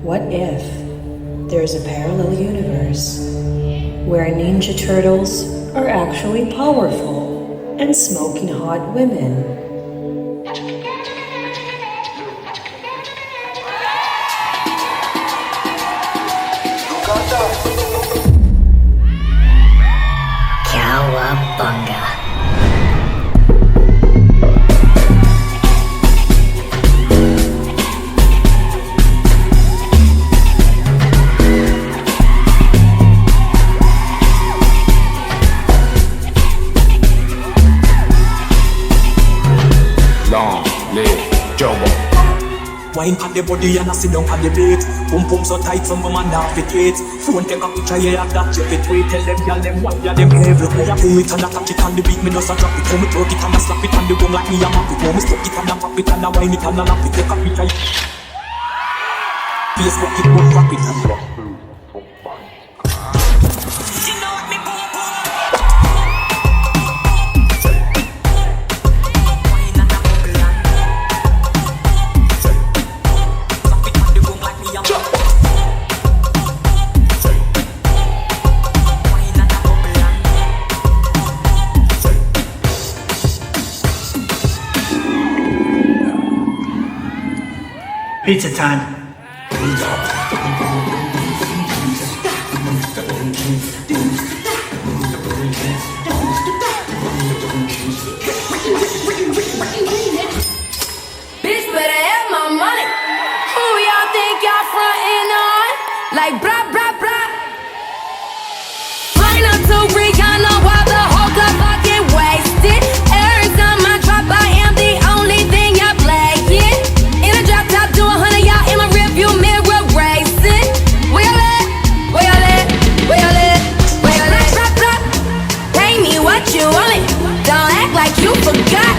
What if there's a parallel universe where Ninja Turtles are actually powerful and smoking hot women? Cowabunga. Long live Jobo. Wine on the body and I sit down on the beat. Pum pum so tight some woman now fit it. Phone take a picture, yeah, that you fit wait. Tell them, y'all them what, yeah, them every way I do it and I catch it on the beat. Me just a drop it, home it, work it and I slap it on the room like me a map it. Home me stuck it and I pop it and I wine it and I lap it. Take a picture, Facebook it, book wrap it and block. Pizza time. Bitch better have my money. Who y'all think y'all frontin' on? Like blah blah blah. Flying up to Rihanna while the whole club fucking wasted. Every time I drop, I am the only thing y'all playing. In a drop top, do 100 y'all in my rearview mirror racing. Where y'all at? Where y'all at? Where y'all at? Where y'all at? Drop, drop. Pay me what you want. Don't act like you forgot.